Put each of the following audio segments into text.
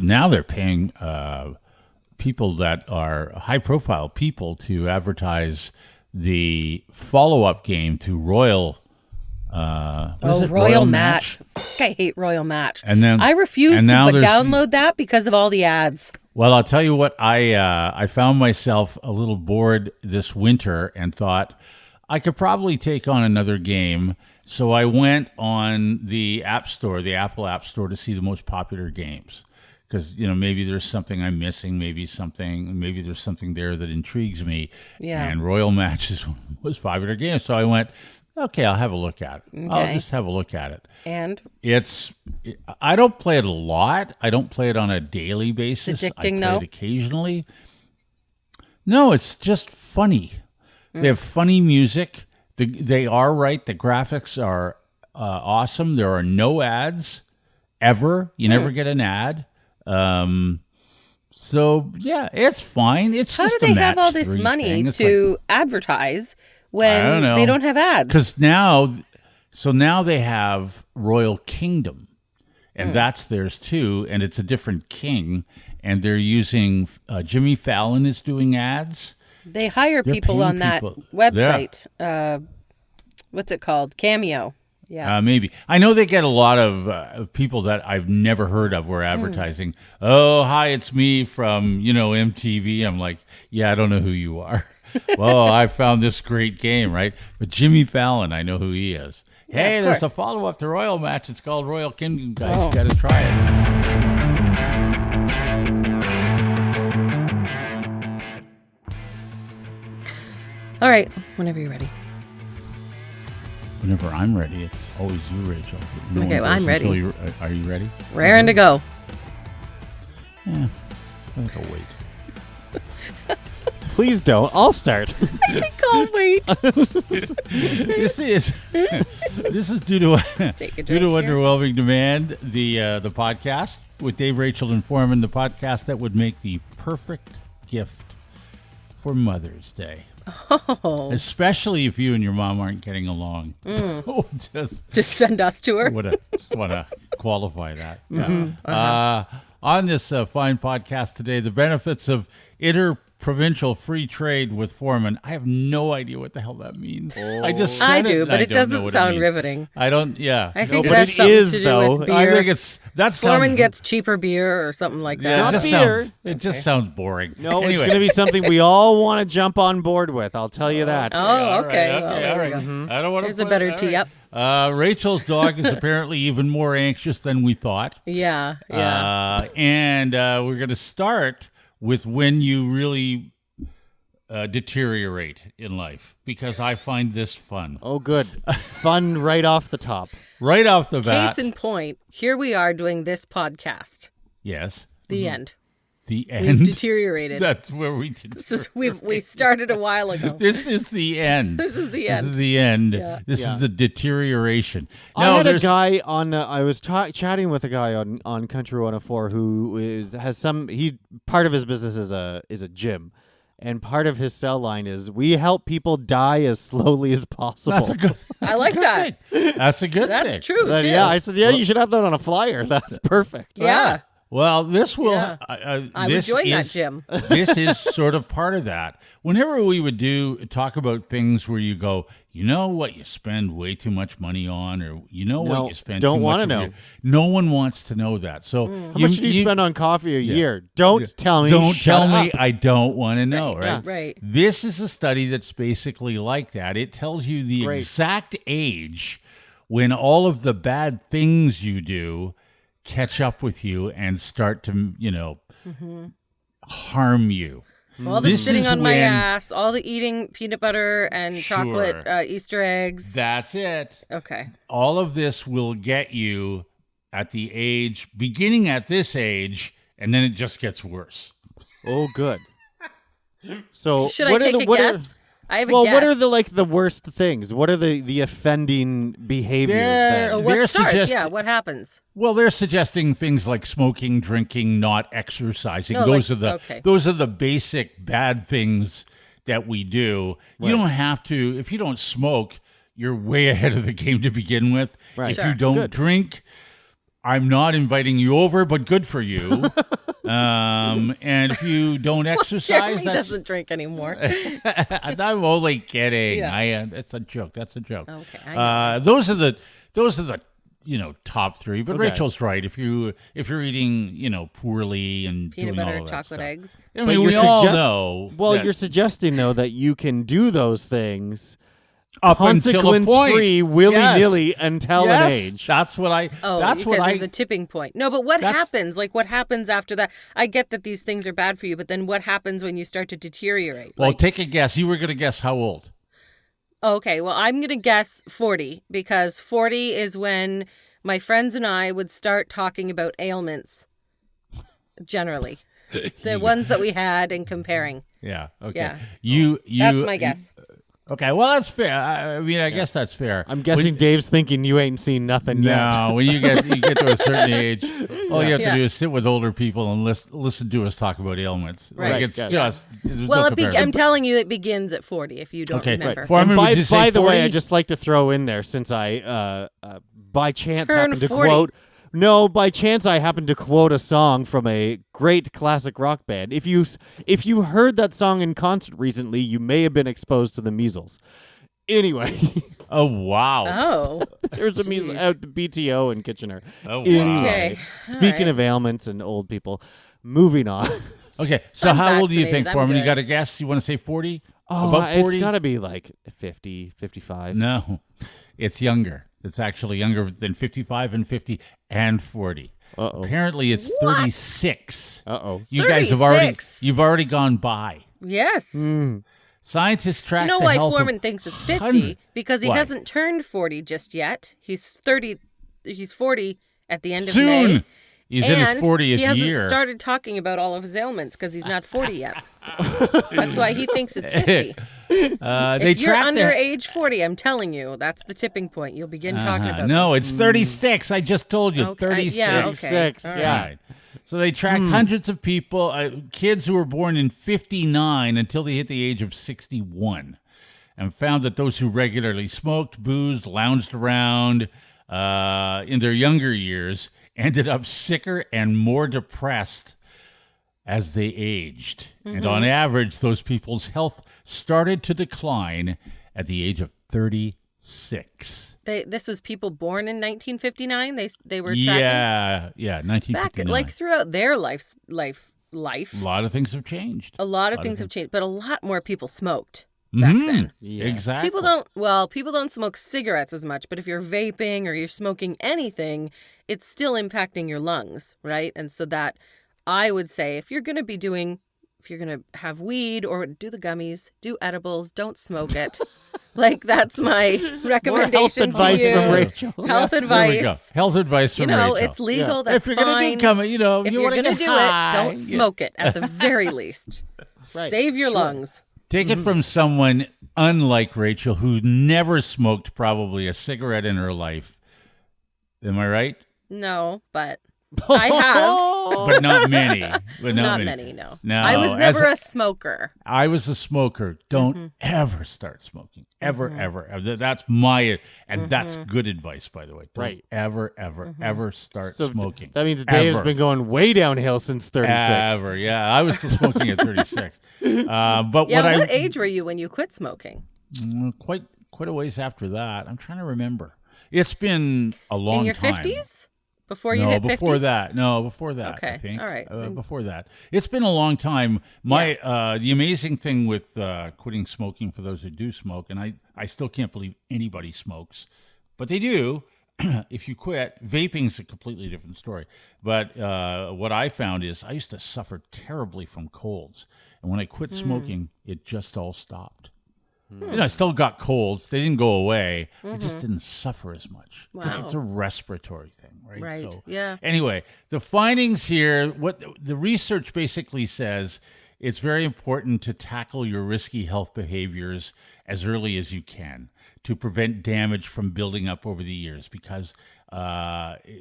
Now they're paying people that are high-profile people to advertise the follow-up game to Royal. Royal Match. I hate Royal Match. And then I refuse to download that because of all the ads. Well, I'll tell you what. I found myself a little bored this winter and thought I could probably take on another game. So I went on the App Store, the Apple App Store, to see the most popular games. Because, maybe there's something I'm missing, maybe there's something there that intrigues me. Yeah. And Royal Match is one of the most popular games. So I went, okay, I'll have a look at it. Okay. I'll just have a look at it. And? I don't play it a lot. I don't play it on a daily basis. It's addicting, I play it occasionally. No, it's just funny. They have funny music. They are right. The graphics are awesome. There are no ads ever. You never get an ad. So yeah, it's fine. It's how just do they have all this money to advertise when they don't have ads? Because now they have Royal Kingdom, and that's theirs too, and it's a different king, and they're using Jimmy Fallon is doing ads. They hire people on that website. Yeah. What's it called? Cameo. Yeah, maybe. I know they get a lot of people that I've never heard of were advertising. Oh, hi, it's me from, MTV. I'm like, yeah, I don't know who you are. Well, I found this great game, right? But Jimmy Fallon, I know who he is. Hey, there's a follow-up to Royal Match. It's called Royal Kingdom, guys. You got to try it. All right, whenever you're ready. Whenever I'm ready, it's always you, Rachel. Okay, well, I'm ready. Are you ready? Raring to go. Yeah, I think I'll wait. Please don't. I'll start. I think I'll wait. This is due to Underwhelming Demand, the podcast with Dave, Rachel, and Forman, the podcast that would make the perfect gift for Mother's Day. Oh. Especially if you and your mom aren't getting along. So just send us to her. Just want to qualify that. Mm-hmm. Yeah. On this fine podcast today, the benefits of interprovincial free trade with Forman. I have no idea what the hell that means. Oh. I do, but it doesn't sound riveting. I don't. Yeah, I think it has something to do with beer. I think Forman gets cheaper beer or something like that. Yeah, not beer. It just sounds boring. No, anyway. It's going to be something we all want to jump on board with. I'll tell you that. Oh, okay. All right. Mm-hmm. I don't want to. There's a better tee up. Rachel's dog is apparently even more anxious than we thought. Yeah. And we're going to start with when you really deteriorate in life, because I find this fun. Oh, good. Fun right off the top. Right off the bat. Case in point, here we are doing this podcast. Yes. The end. The end. We've deteriorated. That's where we did. We started a while ago. This is the end. This is the end. This is the end. Yeah. This is the deterioration. I had a guy on. I was chatting with a guy on Country 104 who part of his business is a gym. And part of his sell line is, we help people die as slowly as possible. I like that. That's a good thing. That's true, too. Yeah, I said, you should have that on a flyer. That's perfect. Yeah. Well, this will. Yeah. I would join that gym. This is sort of part of that. Whenever we would talk about things where you go, you know what you spend way too much money on, or what you spend don't too want much to know. Your, no one wants to know that. So how much do you spend on coffee a year? Don't tell me. Don't tell me. I don't want to know. Right. Yeah. Right. This is a study that's basically like that. It tells you the exact age when all of the bad things you do catch up with you and start to, harm you. All the sitting on my ass, all the eating peanut butter and chocolate Easter eggs. That's it. Okay. All of this will get you at the age, beginning at this age, and then it just gets worse. Oh, good. So should I take a guess? I have a guess. What are the worst things? What are the offending behaviors? What starts? What happens? Well, they're suggesting things like smoking, drinking, not exercising. Those are the basic bad things that we do. Right. You don't have to. If you don't smoke, you're way ahead of the game to begin with. Right. If you don't drink, I'm not inviting you over, but good for you. And if you don't exercise, Jeremy doesn't drink anymore. I'm only kidding. Yeah. It's a joke. That's a joke. Okay. I know. Those are the top three. But Okay. Rachel's right. If you're eating poorly and Peanut doing butter, all of that chocolate stuff. eggs. I mean, we all know. Well, that you're suggesting though that you can do those things up until a point, consequence-free, willy-nilly until an age. That's what I. That's what there's a tipping point. No, but what happens? Like, what happens after that? I get that these things are bad for you, but then what happens when you start to deteriorate? Well, take a guess. You were going to guess how old? Okay, well, I'm going to guess 40, because 40 is when my friends and I would start talking about ailments, generally. The ones that we had and comparing. Yeah. Okay. Yeah. You. That's my guess. Okay. Well, that's fair. I mean, I guess that's fair. I'm guessing Dave's thinking you ain't seen nothing yet. No, when you get to a certain age, all you have to do is sit with older people and listen to us talk about ailments. Right. Like, it's Yeah. just. Well, I'm telling you, it begins at 40, if you don't remember. Right. Forman, And would you say by the way, 40? I'd just like to throw in there, since I by chance Turn happened to 40. quote. No, by chance I happened to quote a song from a great classic rock band. If you heard that song in concert recently, you may have been exposed to the measles. Anyway. Oh, wow. Oh. There's a measles at the BTO in Kitchener. Oh, wow. Anyway, Okay. speaking All right. of ailments and old people, moving on. Okay, so I'm how old do you think, vaccinated. I'm Forman? You good. got to guess? You want to say 40? Oh, About 40? it's got to be like 50, 55. No, it's younger. It's actually younger than 55 and 50 and 40. Uh-oh. Apparently, it's 36. Uh-oh. You guys have 36? you've already gone by. Yes. Scientists track You know the why health of Forman thinks it's 50? hundred- Because he Why? hasn't turned 40 just yet. He's 30. He's 40 at the end of Soon. May. He's in his And 40th he hasn't year. started talking about all of his ailments because he's not 40 yet. That's why he thinks it's 50. They If you're track under the- age 40, I'm telling you, that's the tipping point. You'll begin talking about No, it's 36. I just told you. Okay, 36. yeah, okay. 36, All yeah. Right. So they tracked hundreds of people, kids who were born in 59 until they hit the age of 61, and found that those who regularly smoked, boozed, lounged around in their younger years ended up sicker and more depressed as they aged. And on average, those people's health started to decline at the age of 36. This was people born in 1959. They were tracking Yeah, back 1959. like throughout their life. A lot of things have changed. A lot of things have changed, but a lot more people smoked back then. Yeah. Exactly. People don't smoke cigarettes as much, but if you're vaping or you're smoking anything, it's still impacting your lungs, right? And so that I would say if you're going to have weed or do the gummies, do edibles, don't smoke it. Like, that's my recommendation More health advice to you. from Rachel. Health There we advice. go. Health advice from Rachel. It's legal. Yeah. That's if you're going fine. to do come, if you you're want to going to do high. it, don't smoke it at the very least. Right. Save your lungs. Take it from someone unlike Rachel who never smoked probably a cigarette in her life. Am I right? No, but I have. But not many. But Not many, no. No, I was as never a- a smoker. I was a smoker. Don't ever start smoking. Ever. That's my, and that's good advice, by the way. Don't Right. ever start So smoking. that means Dave's Ever. been going way downhill since 36. Ever, yeah. I was still smoking at 36. But Yeah, what what age were you when you quit smoking? quite a ways after that. I'm trying to remember. It's been a long In your time. 50s? Before you No, hit 50? before that. No, before that. Okay, I think. all right. Before that, it's been a long time. My the amazing thing with quitting smoking, for those who do smoke, and I still can't believe anybody smokes, but they do. If you quit, vaping's a completely different story. But what I found is I used to suffer terribly from colds, and when I quit smoking, it just all stopped. I still got colds. They didn't go away. I just didn't suffer as much. Because Wow. it's a respiratory thing, right? Right, So, yeah. Anyway, the findings here, what the research basically says, it's very important to tackle your risky health behaviors as early as you can to prevent damage from building up over the years, because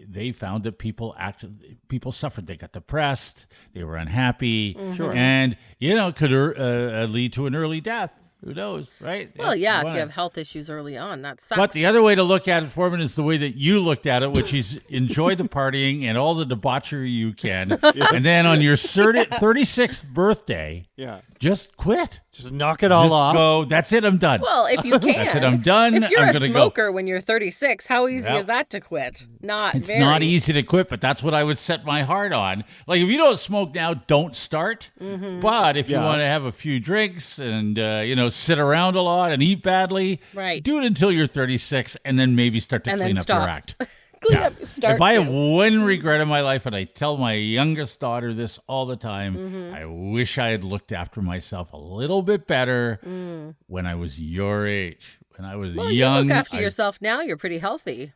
they found that people suffered. They got depressed. They were unhappy. Sure. And, it could lead to an early death. Who knows, right? Well, yeah, if wanna- you have health issues early on, that sucks. But the other way to look at it, Forman, is the way that you looked at it, which is enjoy the partying and all the debauchery you can. And then on your 36th birthday, just quit. Just knock it all Just off. go, that's it, I'm done. Well, if you can. That's it, I'm done. If you're I'm a gonna smoker when you're 36, how easy Yep. is that to quit? Not It's very. not easy to quit, but that's what I would set my heart on. Like, if you don't smoke now, don't start. Mm-hmm. But if you Yeah. want to have a few drinks and, sit around a lot and eat badly, Right. do it until you're 36 and then maybe start to And then clean up stop. your act. Clean up, start If I to. have one regret in my life, and I tell my youngest daughter this all the time, Mm-hmm. I wish I had looked after myself a little bit better when I was your age. When I was Well, young, you look after yourself now. You're pretty healthy.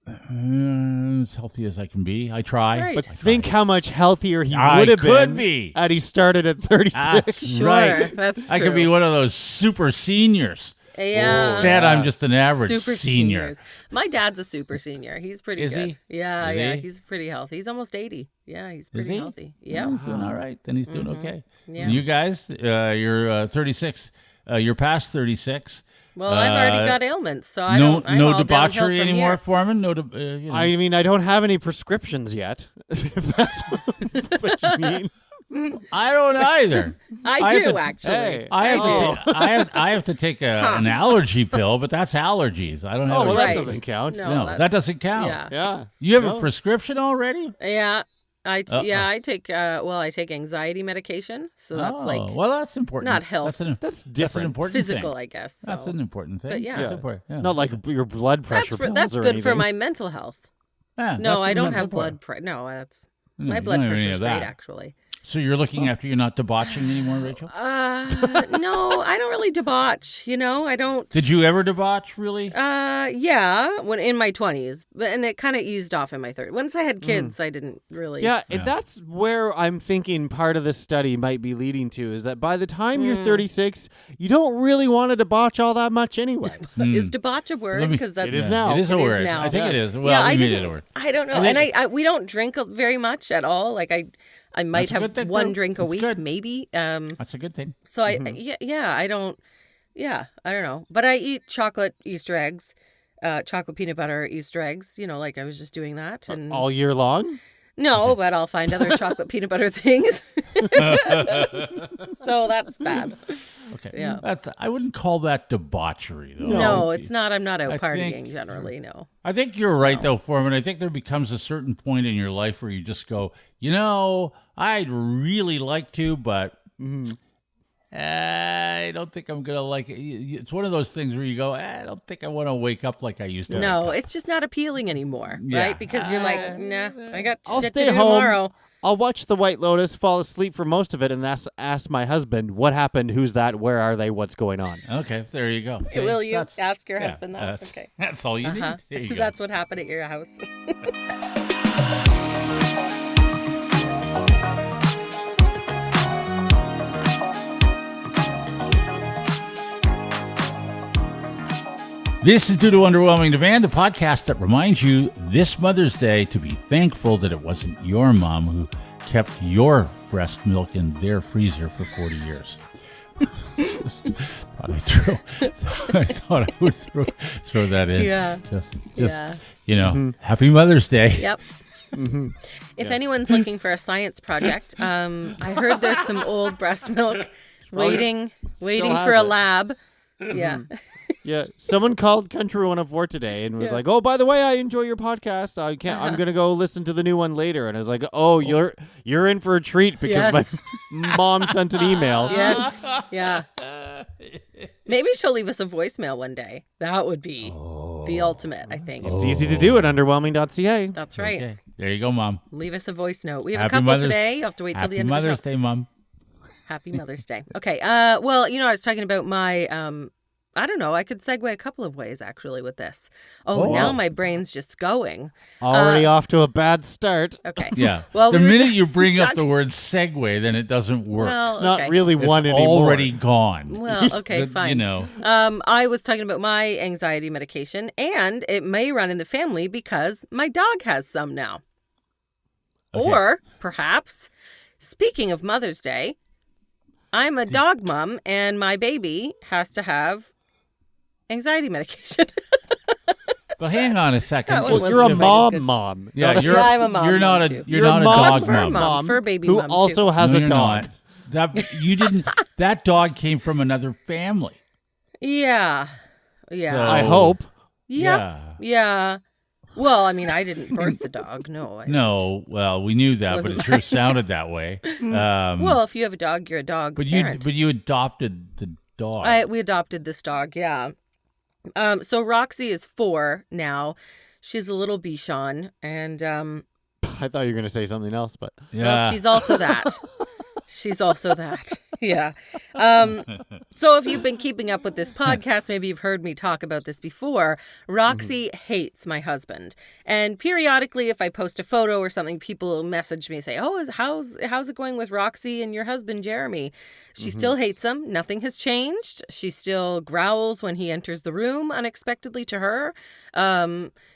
as healthy as I can be. I try. Right. But think how much healthier he I would have could been be. had he started at 36. That's Sure, right. that's I could be true. one of those super seniors. Yeah. Instead, I'm just an average Super senior. seniors. My dad's a super senior. He's pretty Is good. he? Yeah, Is yeah. he? He's pretty healthy. He's almost 80. Yeah, he's Is pretty he? healthy. Yeah. He's doing all right. Then he's doing okay. Yeah. And you guys, you're 36. You're past 36. Well, I've already got ailments, so I no don't. I'm no all downhill debauchery from anymore, here. Foreman. No, I mean, I don't have any prescriptions yet. If that's what you mean. I don't either. I have do to- actually. Hey. I have, Oh. to I have to take an allergy pill, but that's allergies. I don't have. Oh, well, Right. that doesn't count. No. that doesn't count. Yeah. Yeah. You have No. a prescription already? Yeah. I Uh-oh. take I take anxiety medication, so that's like well, that's important. not health. That's That's an different. important physical, thing. I guess. So. That's an important thing. But yeah. That's important. Yeah. Not like your blood pressure pills that's or good for anything. my mental health. Yeah, No, that's I don't that's have important. blood pressure. No, that's No, my you blood don't have any pressure's of great that. actually. So you're looking after you're not debauching anymore, Rachel? No, I don't really debauch. I don't. Did you ever debauch, really? Yeah, when in my 20s, and it kind of eased off in my 30s. Once I had kids, I didn't really. Yeah, and that's where I'm thinking part of this study might be leading to is that by the time you're 36, you don't really want to debauch all that much anyway. Is debauch a word? Let me- Because that's It is now. It is a It is word. now. I think it is. Well, yeah, we I made didn't. it a word. I don't know, I think- and we don't drink very much at all. Like I might That's a have good thing, one though. drink a That's week, good. maybe. That's a good thing. So I I don't. Yeah, I don't know, but I eat chocolate Easter eggs, chocolate peanut butter Easter eggs. Like I was just doing that, and All year long? no, but I'll find other chocolate peanut butter things. So that's bad. Okay. Yeah. I wouldn't call that debauchery, though. No, it's not. I'm not out I partying think- generally. No. I think you're right, though, Foreman. I think there becomes a certain point in your life where you just go, I'd really like to, but I don't think I'm going to like it. It's one of those things where you go, I don't think I want to wake up like I used to. No, wake up. it's just not appealing anymore, Yeah. right? Because you're like, nah, I got I'll shit stay to do home. tomorrow. I'll watch The White Lotus, fall asleep for most of it, and ask my husband, what happened? Who's that? Where are they? What's going on? Okay, there you go. See, Will you that's- ask your yeah, husband that? That's, Okay. that's all you need. There you Because go. that's what happened at your house. This is due to Underwhelming Demand, the podcast that reminds you this Mother's Day to be thankful that it wasn't your mom who kept your breast milk in their freezer for 40 years. Just thought I thought I would throw that in. Yeah. Just Yeah. Happy Mother's Day. Yep. If anyone's looking for a science project, I heard there's some old breast milk waiting have for a it. lab. Yeah. Yeah, someone called Country 104 today and was like, "Oh, by the way, I enjoy your podcast. I'm gonna go listen to the new one later." And I was like, "Oh, you're in for a treat because Yes. my mom sent an email." Yes. Yeah. Maybe she'll leave us a voicemail one day. That would be the ultimate, I think. It's easy to do at underwhelming.ca. That's right. Okay. There you go, Mom. Leave us a voice note. We have Happy a couple Mother's- today. You have to wait till Happy the end Mother's of the show. Day, Mom. Happy Mother's Day. Okay. Well, I was talking about my I don't know. I could segue a couple of ways actually with this. Oh, now my brain's just going. Already off to a bad start. Okay. Yeah. Well, the we were minute just you bring up the talking- word segue, then it doesn't work. Well, It's not okay. really It's one anymore. already gone. Well, okay, fine. I was talking about my anxiety medication, and it may run in the family because my dog has some now. Okay. Or perhaps, speaking of Mother's Day, I'm a dog mom, and my baby has to have anxiety medication. But hang on a second. That one Well, wasn't you're a very good. mom. Yeah, I'm a mom. You're not a too. you're not a dog fur mom. fur baby who mom, too. also has No, a you're dog. not. That you didn't. That dog came from another family. Yeah. Yeah. So- I hope. Yeah. Well, I mean, I didn't birth the dog. No. No, well, we knew that, but Wasn't it sure sounded that way. Well, if you have a dog, you're a dog but parent. you adopted the dog. We adopted this dog, yeah. So Roxy is 4 now. She's a little Bichon, and I thought you were going to say something else, but well, she's also that. She's also that. Yeah. So if you've been keeping up with this podcast, maybe you've heard me talk about this before. Roxy hates my husband. And periodically, if I post a photo or something, people message me and say, oh, how's it going with Roxy and your husband, Jeremy? She still hates him. Nothing has changed. She still growls when he enters the room unexpectedly to her.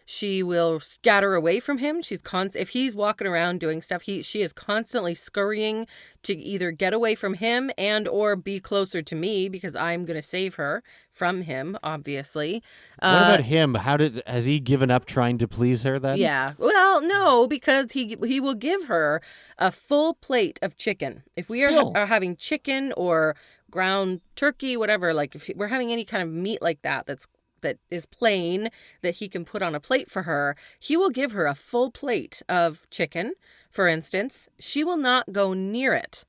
She will scatter away from him. If he's walking around doing stuff, she is constantly scurrying to either get away from him and or be closer to me because I'm going to save her from him, obviously. what about him? Has he given up trying to please her then? Yeah. Well, no, because he will give her a full plate of chicken. If we are having chicken or ground turkey, whatever, like if we're having any kind of meat like that that is plain that he can put on a plate for her, he will give her a full plate of chicken, for instance. She will not go near it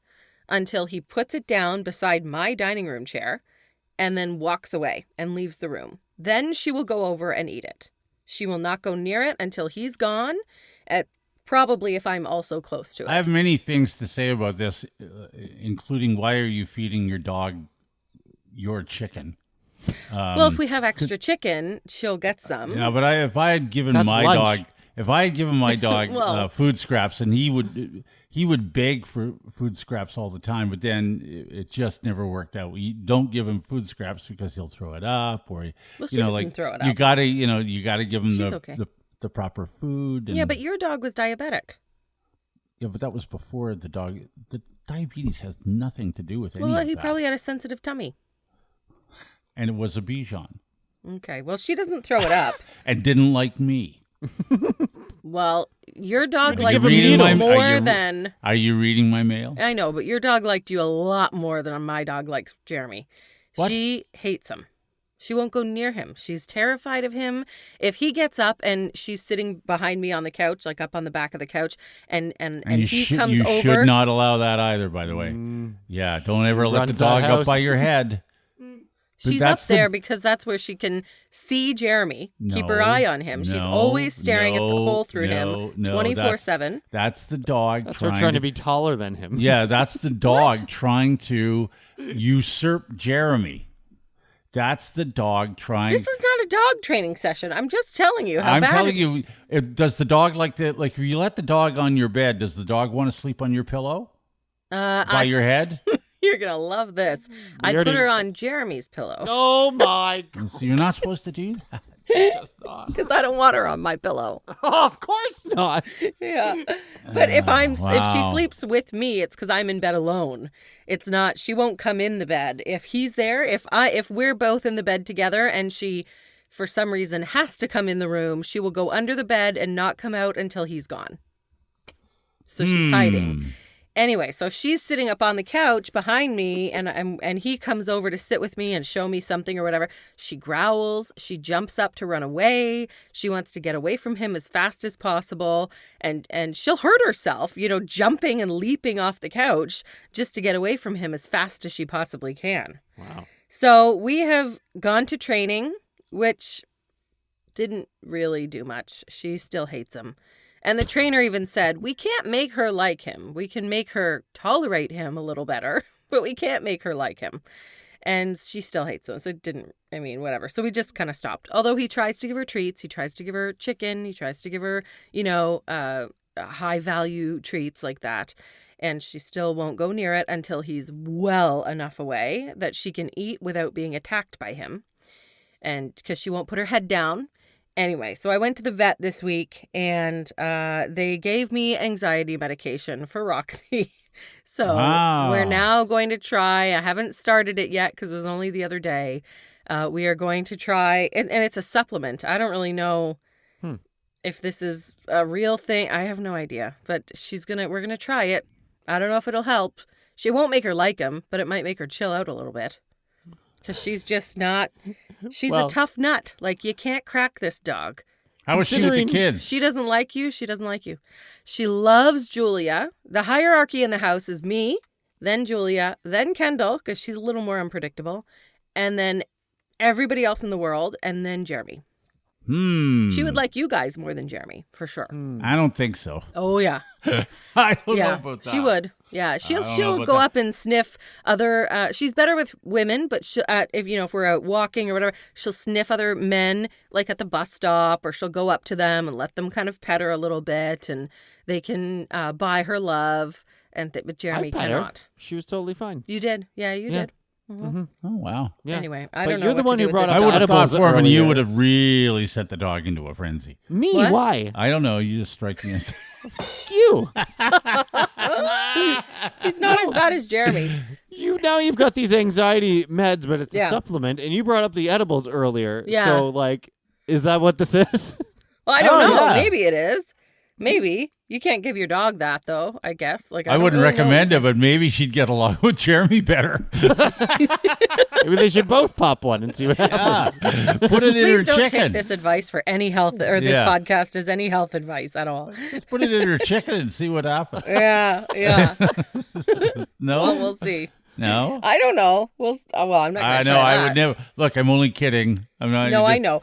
until he puts it down beside my dining room chair and then walks away and leaves the room. Then she will go over and eat it. She will not go near it until he's gone, probably if I'm also close to it. I have many things to say about this, including why are you feeding your dog your chicken? Well, if we have extra chicken, she'll get some. Yeah, but if I had given That's my lunch. dog Well- food scraps, and he would beg for food scraps all the time, but then it just never worked out. You don't give him food scraps because he'll throw it up, or Well, she doesn't throw it you up. gotta give him She's okay. the proper food. And, Yeah, but your dog was diabetic. yeah, but that was before the dog. The diabetes has nothing to do with any Well, of he that. probably had a sensitive tummy. And it was a Bichon, Okay, well, she doesn't throw it up. and didn't like me. Well, your dog You liked give him you needles. more than... Are you reading my mail? I know, but your dog liked you a lot more than my dog likes Jeremy. What? She hates him. She won't go near him. She's terrified of him. If he gets up and she's sitting behind me on the couch, like up on the back of the couch, and you he should, comes you over... should not allow that either, by the way. Yeah, don't ever let the Runs that dog up house. by your head. She's that's up the- there because that's where she can see Jeremy, keep her No, eye on him. She's no, always staring at the no, hole through no, him no, 24/7. That's the dog That's her trying to be taller than him. Yeah, that's the dog trying to usurp Jeremy. That's the dog trying. This is not a dog training session. I'm just telling you how I'm bad telling you, does the dog like if you let the dog on your bed, does the dog want to sleep on your pillow? By your head? You're going to love this. I already- put her on Jeremy's pillow Oh my! So you're not supposed to do that. because I don't want her on my pillow. Oh, of course not. Yeah. But if if she wow. sleeps with me, it's because I'm in bed alone. It's not, she won't come in the bed. If he's there, if we're both in the bed together and she, for some reason, has to come in the room, she will go under the bed and not come out until he's gone. So she's hiding. Anyway, so she's sitting up on the couch behind me and he comes over to sit with me and show me something or whatever. She growls. She jumps up to run away. She wants to get away from him as fast as possible. And she'll hurt herself, jumping and leaping off the couch just to get away from him as fast as she possibly can. Wow. So we have gone to training, which didn't really do much. She still hates him. And the trainer even said, we can't make her like him. We can make her tolerate him a little better, but we can't make her like him. And she still hates him. So it didn't, whatever. So we just kind of stopped. Although he tries to give her treats. He tries to give her chicken. He tries to give her, high value treats like that. And she still won't go near it until he's well enough away that she can eat without being attacked by him. And because she won't put her head down. Anyway, so I went to the vet this week and they gave me anxiety medication for Roxy So we're now going to try. I haven't started it yet because it was only the other day. We are going to try, and it's a supplement. I don't really know if this is a real thing. I have no idea, but we're gonna try it. I don't know if it'll help. She won't make her like him, but it might make her chill out a little bit. Because she's just not, she's a tough nut. Like, you can't crack this dog. How is she with the kids? She doesn't like you. She doesn't like you. She loves Julia. The hierarchy in the house is me, then Julia, then Kendall, because she's a little more unpredictable, and then everybody else in the world, and then Jeremy. She would like you guys more than Jeremy, for sure. I don't think so. Oh, yeah. I don't know about that. She would. Yeah, she'll go up and sniff other. She's better with women, but if we're out walking or whatever, she'll sniff other men, like at the bus stop, or she'll go up to them and let them kind of pet her a little bit, and they can buy her love. But Jeremy cannot. Her. She was totally fine. You did, yeah, you did. Oh, wow. Yeah. Anyway, I don't know. You're the one who brought up I would have thought, Forman, you would have. have really set the dog into a frenzy. Me? What? Why? I don't know. You just strike me as... You. He's not as bad as Jeremy. You've got these anxiety meds, but it's a supplement, and you brought up the edibles earlier. Yeah. So, is that what this is? Well, I don't know. Yeah. Maybe it is. Maybe. You can't give your dog that, though, I guess. I wouldn't recommend it, but maybe she'd get along with Jeremy better. Maybe they should both pop one and see what happens. Put it in her Please don't chicken. take this advice for any health, or this podcast as any health advice at all. Just put it in her chicken and see what happens. Yeah. No? Well, we'll see. No? I don't know. I'm not going to I know. I would never. Look, I'm only kidding. I'm not. No, I know.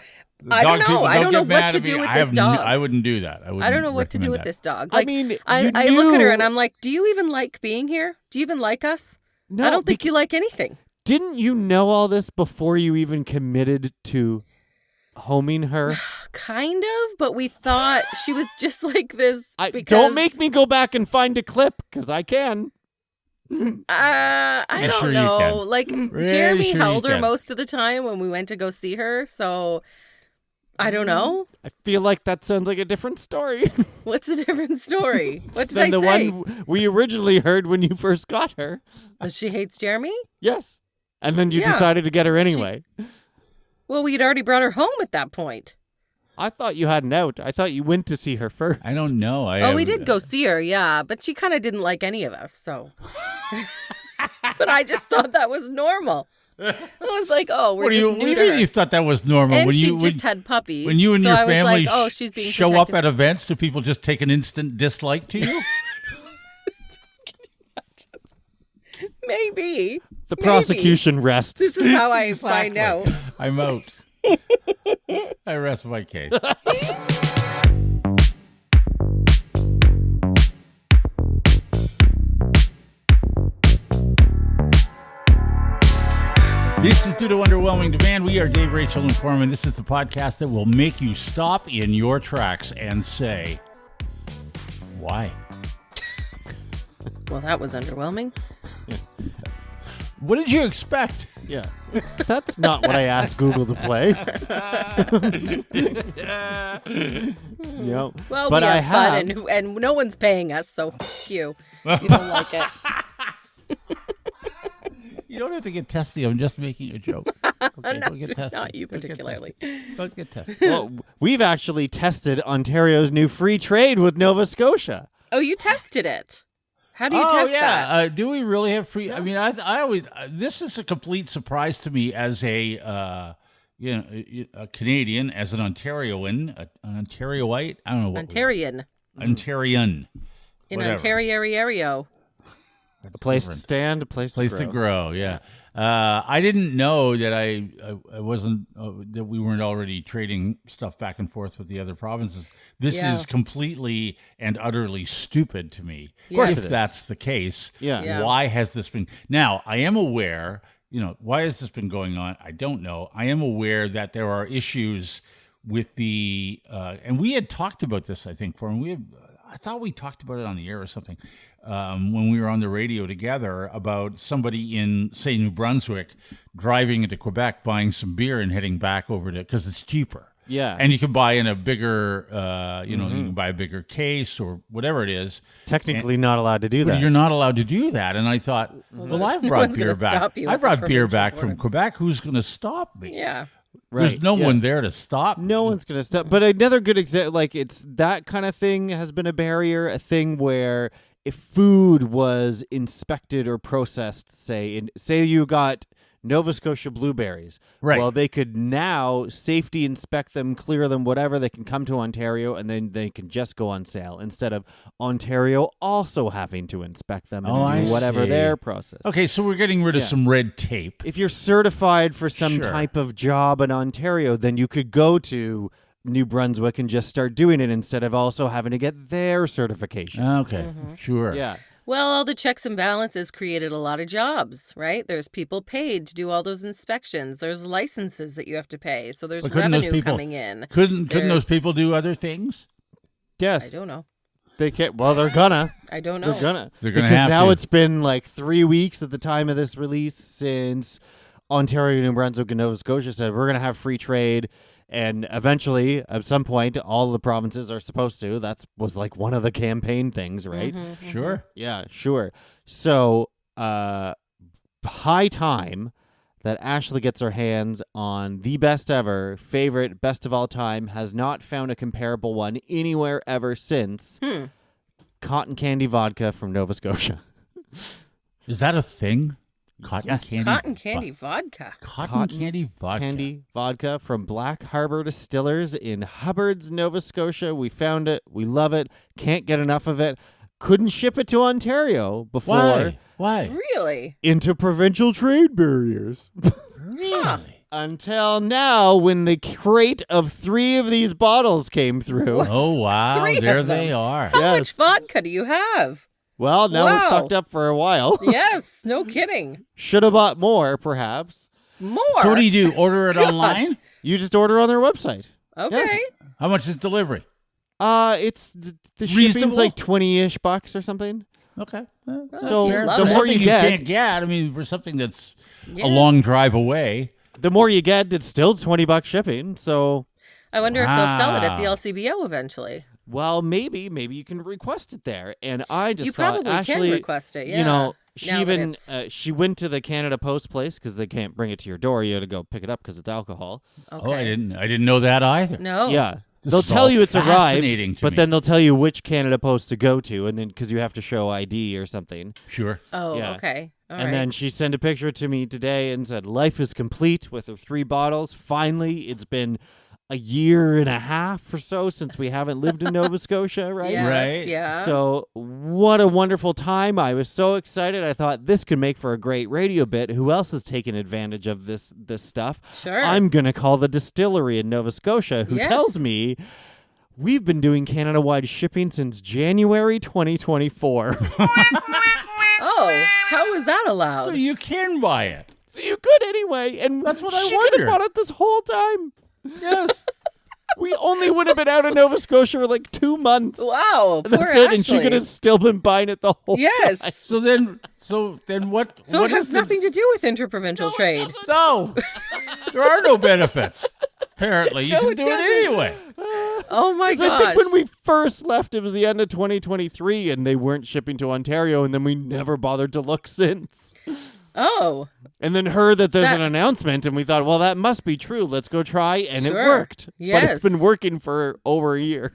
I don't know. I don't know what to do with this dog. I wouldn't do that. I don't know what to do with this dog. I mean, I look at her and I'm like, do you even like being here? Do you even like us? No, I don't think you like anything. Didn't you know all this before you even committed to homing her? Kind of, but we thought she was just like this. Don't make me go back and find a clip, because I can. I don't sure know. Like, Jeremy sure held you her can. most of the time when we went to go see her, so I don't know. I feel like that sounds like a different story What's a different story? What did than I the say? one we originally heard when you first got her. That she hates Jeremy? Yes. And then you decided to get her anyway. Well, we'd already brought her home at that point. I thought you had an out. I thought you went to see her first. I don't know. We did go see her, yeah, but she kind of didn't like any of us, so. But I just thought that was normal. I was like, oh, we're just new to her. You thought that was normal? And when she you just had puppies. When you and so your I was family like, oh, she's being show protective. up at events, do people just take an instant dislike to you? Maybe. The prosecution rests. This is how I find out. I'm out. I rest my case. This is due to Underwhelming Demand. We are Dave, Rachel, and Forman. This is the podcast that will make you stop in your tracks and say, why? Well, that was underwhelming. What did you expect? Yeah. That's not what I asked Google to play. Yep. Well, but we I have fun, and no one's paying us, so f you. You don't like it. You don't have to get testy. I'm just making a joke. Okay, No, don't get testy. not you Don't get particularly. testy. Don't get testy. Well, we've actually tested Ontario's new free trade with Nova Scotia. Oh, you tested it. How do you test that? Do we really have free? I mean, I always. This is a complete surprise to me as a Canadian, as an Ontarioan, an Ontarioite. I don't know what. Ontarian. Ontarian. In whatever. Ontario. A place to stand, a place to grow. Yeah. I didn't know that I wasn't that we weren't already trading stuff back and forth with the other provinces. This is completely and utterly stupid to me. Of course if it is. that's the case, Yeah. why has this been? Now, I am aware. Why has this been going on? I don't know. I am aware that there are issues with the and we had talked about this. I think I thought we talked about it on the air or something. When we were on the radio together about somebody in, say, New Brunswick driving into Quebec, buying some beer and heading back over to, because it's cheaper. Yeah. And you can buy in a bigger, you can buy a bigger case or whatever it is. Technically not allowed to do But that. you're not allowed to do that. And I thought, well, I've no brought one's beer gonna back. stop you I with brought a beer provincial back from border. Quebec. Who's going to stop me? Yeah. Right. There's no yeah. one there to stop No me. one's going to stop. But another good example, like it's that kind of thing has been a barrier, a thing where if food was inspected or processed, say you got Nova Scotia blueberries. Right. Well, they could now safety inspect them, clear them, whatever. They can come to Ontario and then they can just go on sale instead of Ontario also having to inspect them and I do whatever see. their process. Okay, so we're getting rid of Yeah. some red tape. If you're certified for some Sure. type of job in Ontario, then you could go to New Brunswick and just start doing it instead of also having to get their certification. Okay, sure. Yeah. Well, all the checks and balances created a lot of jobs, right? There's people paid to do all those inspections. There's licenses that you have to pay. So there's But couldn't those revenue people- coming in. Couldn't those There's- people do other things? Yes. I don't know. They can't. Well, they're gonna. I don't know. They're gonna. They're gonna because have now to. it's been like 3 weeks at the time of this release since Ontario, New Brunswick, and Nova Scotia said we're gonna have free trade, and eventually, at some point, all the provinces are supposed to. That was like one of the campaign things, right? Sure. Yeah, sure. So, high time that Ashley gets her hands on the best ever, favorite, best of all time, has not found a comparable one anywhere ever since. Cotton candy vodka from Nova Scotia. Is that a thing? Cotton Yes. candy. Cotton candy vodka. Cotton candy vodka. Candy vodka from Black Harbor Distillers in Hubbard's, Nova Scotia. We found it. We love it. Can't get enough of it. Couldn't ship it to Ontario before. Why? Why? Really? Interprovincial trade barriers. Really? Until now, when the crate of 3 of these bottles came through. Oh wow! 3 of There them. they are. How Yes. much vodka do you have? Well, now we're Wow. stocked up for a while. Yes, no kidding. Should have bought more, perhaps. More. So what do you do? Order it online? You just order on their website. Okay. Yes. How much is delivery? It's the shipping's Reasonable? like $20-ish or something. Okay. So you love the it. more Something you get, can't get. I mean, for something that's Yeah. a long drive away. the more you get, it's still $20 shipping. So, I wonder if they'll sell it at the Wow. LCBO eventually. well, maybe you can request it there. And I just You thought, probably Ashley, can request it. Yeah. you know, she Now that even it's- she went to the Canada Post place because they can't bring it to your door. You got to go pick it up because it's alcohol. okay. Oh, I didn't know that either. No. Yeah. This They'll is tell all you it's arrived, fascinating to but me. then they'll tell you which Canada Post to go to, and then because you have to show ID or something. Sure. Oh, Yeah. okay. All And right. then she sent a picture to me today and said, "Life is complete with her 3 bottles. Finally, it's been a year and a half or so since we haven't lived in Nova Scotia, right? Yes, Right. Yeah. So what a wonderful time. I was so excited. I thought this could make for a great radio bit. Who else is taking advantage of this stuff? Sure. I'm going to call the distillery in Nova Scotia who Yes. tells me we've been doing Canada-wide shipping since January 2024. Oh, how is that allowed? So you can buy it. So you could anyway. And That's what I she could have wondered. bought it this whole time. Yes. We only would have been out of Nova Scotia for like 2 months. Wow. And Poor that's it. And she Ashley. could have still been buying it the whole time. Yes. So then what? So what it has is the- nothing to do with interprovincial trade. No, there are no benefits. Apparently, you No, can it do doesn't. it anyway. Oh my 'Cause I gosh. think when we first left, it was the end of 2023, and they weren't shipping to Ontario, and then we never bothered to look since. Oh. And then heard that there's That- an announcement, and we thought, well, that must be true. Let's go try, and it Sure. worked. But Yes. it's been working for over a year.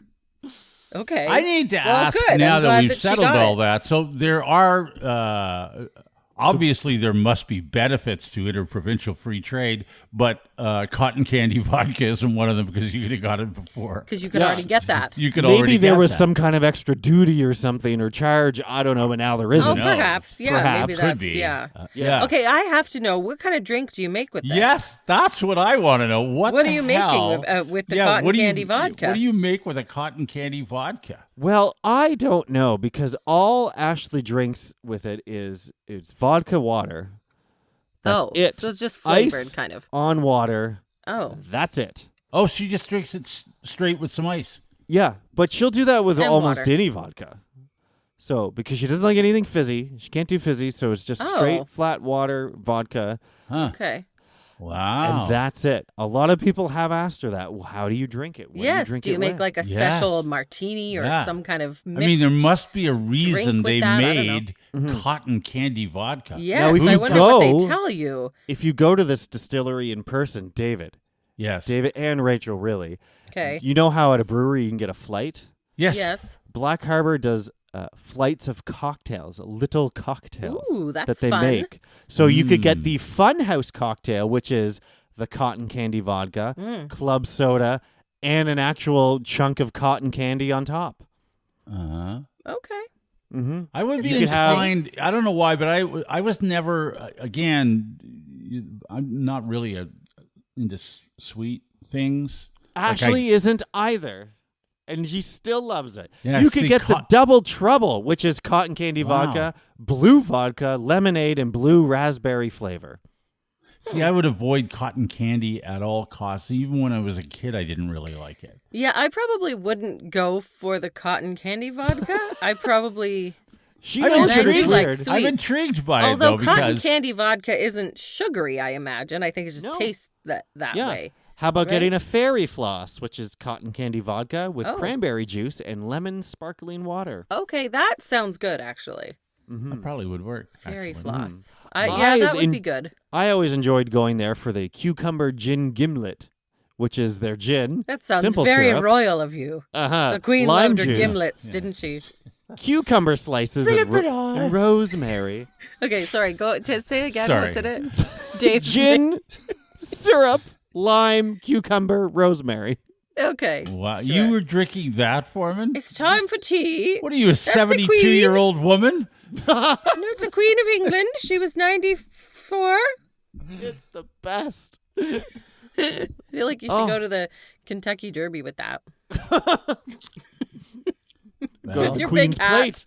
Okay. I need to Well, ask good. now I'm that glad we've that she settled got all it. that. So there are obviously there must be benefits to interprovincial free trade, but cotton candy vodka isn't one of them because you could have got it before. Because you could Yeah. already get that. You could already Maybe there get was that. some kind of extra duty or something or charge. I don't know, but now there Oh, isn't. No. perhaps. Yeah, Perhaps. maybe Could that's be. yeah. Yeah. Okay, I have to know, what kind of drink do you make with this? Yes, that's what I want to know. What What the are you making hell? with the Yeah, cotton what do you- candy vodka? What do you make with a cotton candy vodka? Well, I don't know because all Ashley drinks with it is vodka water. That's it. So it's just Ice flavored, kind of. on water. Oh. That's it. Oh, she just drinks it straight with some ice. Yeah, but she'll do that with And almost water. any vodka. So, because she doesn't like anything fizzy, she can't do fizzy, so it's just Oh. straight flat water vodka. Huh. Okay. Wow. And that's it. A lot of people have asked her that. Well, how do you drink it? What Yes. do you drink Do you it make with? like a special Yes. martini or Yeah. some kind of mixed I mean, there must be a reason with they that, I don't know. made cotton candy vodka. Yes, if I you wonder what they go- tell you. If you go to this distillery in person, David and Rachel, really, Okay. you know how at a brewery you can get a flight? Yes. Yes. Black Harbor does flights of cocktails, little cocktails Ooh, that's that they fun. make. So you could get the Funhouse cocktail, which is the cotton candy vodka, club soda, and an actual chunk of cotton candy on top. Uh-huh. Okay. Mm-hmm. I would be You could have- inclined. I don't know why, but I was never. I'm not really into sweet things. Ashley isn't either. And she still loves it. Yeah, you could see, get the Double Trouble, which is cotton candy Wow. vodka, blue vodka, lemonade, and blue raspberry flavor. See, I would avoid cotton candy at all costs. Even when I was a kid, I didn't really like it. Yeah, I probably wouldn't go for the cotton candy vodka. I probably, She I'm knows that intrigued. it's Like weird. sweet. I'm intrigued by although it though cotton because candy vodka isn't sugary, I imagine. I think it just No. tastes that Yeah. way. How about right? getting a fairy floss, which is cotton candy vodka with Oh. cranberry juice and lemon sparkling water? Okay, that sounds good, actually. that probably would work. Fairy actually. floss. Well, Yeah, I- that would in- be good. I always enjoyed going there for the cucumber gin gimlet, which is their gin. That sounds simple very syrup. royal of you. Uh-huh. The queen Lime loved her juice, gimlets, didn't she? cucumber slices, and rosemary. Okay, sorry. Go say it again. Sorry. What's in it? Dave. Gin, syrup, lime, cucumber, rosemary. Okay. Wow, sure. you were drinking that, Forman? It's time for tea. What are you, a the 72-year-old woman? No, it's the Queen of England. She was 94. It's the best. I feel like you should go to the Kentucky Derby with that. Go With to the your Queen's big hat. plate.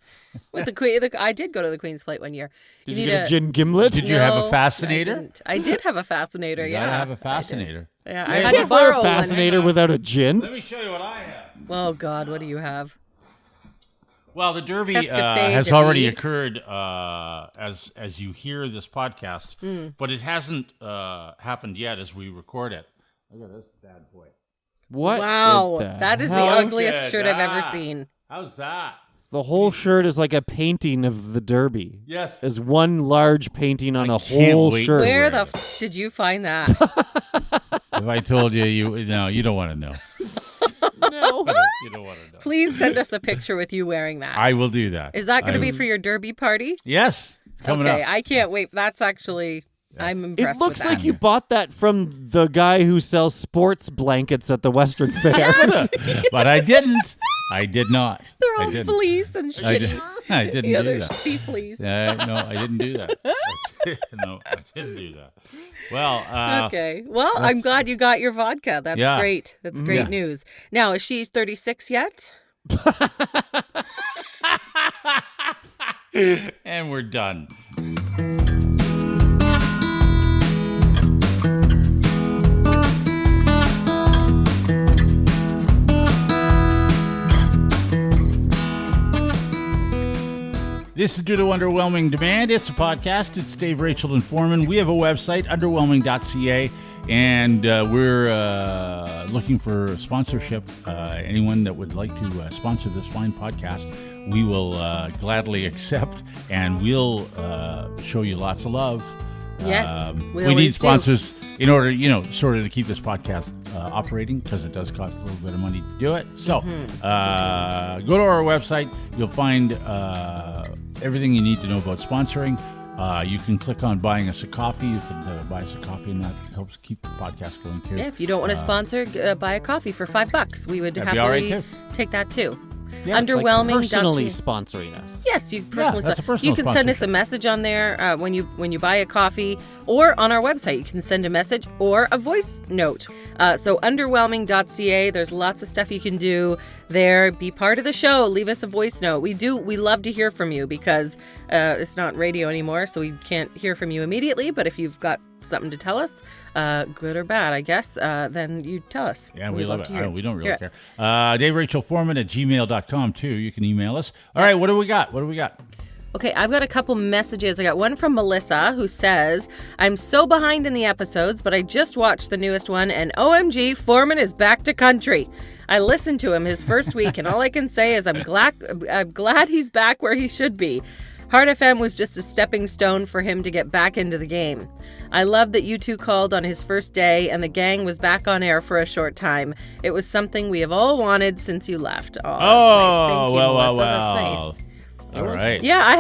With the Queen, I did go to the Queen's Plate one year. Did you need get a gin gimlet? Did you have a No, fascinator? I did have a fascinator. You Yeah, gotta have a I did. fascinator. Yeah, You I had to can't wear borrow a one. fascinator without a gin. Let me show you what I have. Oh God, what do you have? Well, the Derby Cascade has of already weed. occurred as you hear this podcast, but it hasn't happened yet as we record it. Look at this bad boy. What? Wow, in that is the hell? ugliest at shirt I've ever that. seen. How's that? The whole shirt is like a painting of the Derby. Yes. Is one large painting on I a can't whole wait. shirt. Where wear the it. did you find that? If I told you, you don't want to know. No. You don't want to know. Please send us a picture with you wearing that. I will do that. Is that going to be I- for your Derby party? Yes. Coming Okay, up. I can't wait. That's actually, I'm It impressed looks with like that. you bought that from the guy who sells sports blankets at the Western Fair. But I didn't. I did not. They're I all didn't. fleece and I, shit. did, I didn't Yeah, do they're that. shitty fleece. No, I didn't do that. No, I didn't do that. Well, Okay. Well, I'm glad you got your vodka. That's Yeah. great. That's great Yeah. news. Now, is she 36 yet? and we're done. This is due to Underwhelming Demand. It's a podcast. It's Dave, Rachel, and Forman. We have a website, underwhelming.ca, and we're looking for sponsorship. Anyone that would like to sponsor this fine podcast, we will gladly accept, and we'll show you lots of love. Yes, we we need always do. sponsors in order, sort of to keep this podcast operating, because it does cost a little bit of money to do it. So go to our website. You'll find everything you need to know about sponsoring. You can click on buying us a coffee. You can buy us a coffee, and that helps keep the podcast going too. Yeah, if you don't want to sponsor, buy a coffee for $5. We would That'd be all right, happily take that too. Yeah, it's like Underwhelming. personally sponsoring us. Yes, you personally. that's a personal you can send us a sponsorship. message on there when you buy a coffee, or on our website. You can send a message or a voice note. So underwhelming.ca. There's lots of stuff you can do there. Be part of the show. Leave us a voice note. We love to hear from you, because it's not radio anymore, so we can't hear from you immediately. But if you've got something to tell us, good or bad, I guess, then you tell us. Yeah, We'd we love to it. hear We don't really Hear care. Dave Rachel Forman at gmail.com too. You can email us. All right, what do we got? Well, Okay, I've got a couple messages. I got one from Melissa who says, I'm so behind in the episodes, but I just watched the newest one, and OMG, Forman is back to country. I listened to him his first week, and all I can say is I'm glad he's back where he should be. Hard FM was just a stepping stone for him to get back into the game. I love that you two called on his first day, and the gang was back on air for a short time. It was something we have all wanted since you left. Oh, that's nice. Thank you, Melissa. That's nice. All right. Yeah, I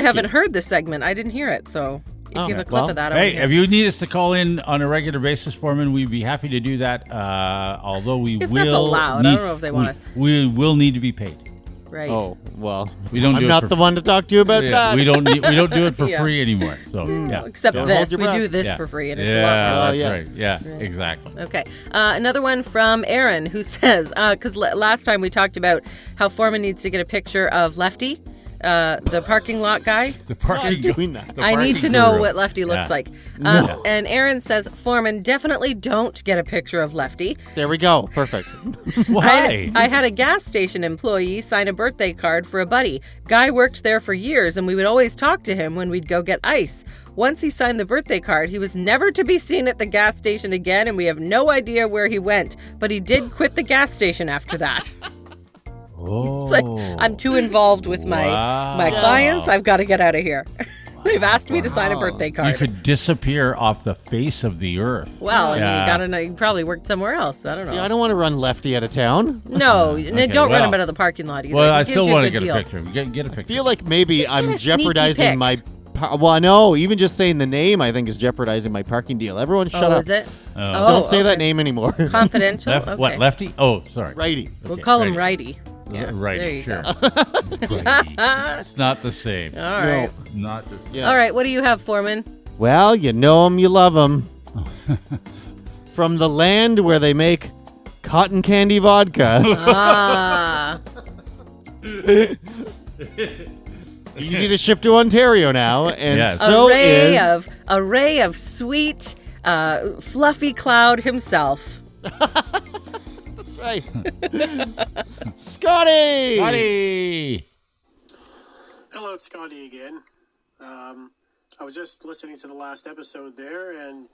haven't heard this segment. I didn't hear it, so if you have a clip of that, hey, if you need us to call in on a regular basis, Forman, we'd be happy to do that. Although if that's allowed, I don't know if they want us. We will need to be paid. Right. Oh well, I'm not the one to talk to you about that. We don't do it for free anymore. So except this, we do this for free, and it's a lot more. That's right. Yeah, exactly. Okay. Another one from Aaron who says, because last time we talked about how Forman needs to get a picture of Lefty. The parking lot guy. The parking doing that. I need to know what Lefty looks like. And Aaron says, Forman, definitely don't get a picture of Lefty. There we go. Perfect. Why? I had a gas station employee sign a birthday card for a buddy. Guy worked there for years, and we would always talk to him when we'd go get ice. Once he signed the birthday card, he was never to be seen at the gas station again, and we have no idea where he went. But he did quit the gas station after that. Oh. It's like, I'm too involved with my clients. I've got to get out of here. They've asked me to sign a birthday card. You could disappear off the face of the earth. Well, you gotta know. You probably worked somewhere else. I don't know. See, I don't want to run Lefty out of town. No, don't run him out of the parking lot either. Well, I still want to get a picture. Get a picture. I feel like maybe Just I'm get a sneaky jeopardizing pic. my. Well, no, even just saying the name, I think, is jeopardizing my parking deal. Everyone, shut up. Is it? Don't say that name ananymore. Confidential. Okay. What, Lefty? Oh, sorry. Righty. We'll call him Righty. Yeah, Righty, there you sure. go. It's not the same. All right. Not the Yeah. All right. What do you have, Forman? Well, you know 'em, you love 'em. From the land where they make cotton candy vodka. Easy to ship to Ontario now, and so array of sweet, fluffy cloud himself. Right. Scotty! Hello, it's Scotty again. I was just listening to the last episode there, and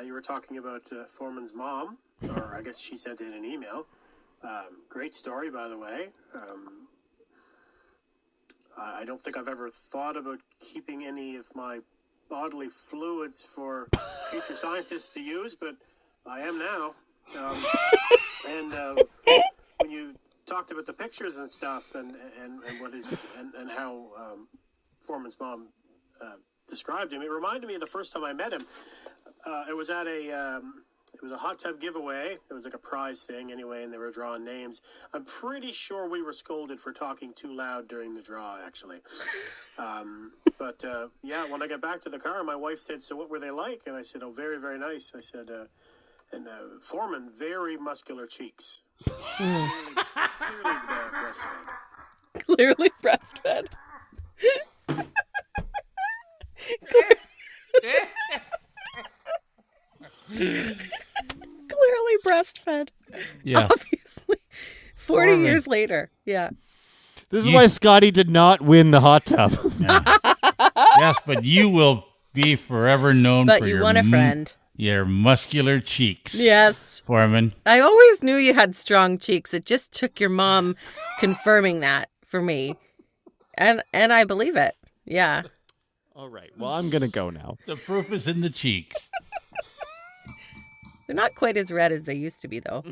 you were talking about Forman's mom, or I guess she sent in an email. Great story, by the way. I don't think I've ever thought about keeping any of my bodily fluids for future scientists to use, but I am now. And when you talked about the pictures and stuff, and what is and how Forman's mom described him, it reminded me of the first time I met him. It was at it was a hot tub giveaway. It was like a prize thing anyway, and they were drawing names. I'm pretty sure we were scolded for talking too loud during the draw, actually. But when I got back to the car, my wife said, "So what were they like?" And I said, "Oh, very, very nice." I said, and Forman, very muscular cheeks. Clearly breastfed. Clearly breastfed. Clearly breastfed. Yeah. Obviously. 40 years later. Yeah. This is why Scotty did not win the hot tub. Yes, but you will be forever known for you won a friend. Your muscular cheeks. Yes. Forman. I always knew you had strong cheeks. It just took your mom confirming that for me. And I believe it. Yeah. All right. Well, I'm going to go now. The proof is in the cheeks. They're not quite as red as they used to be, though.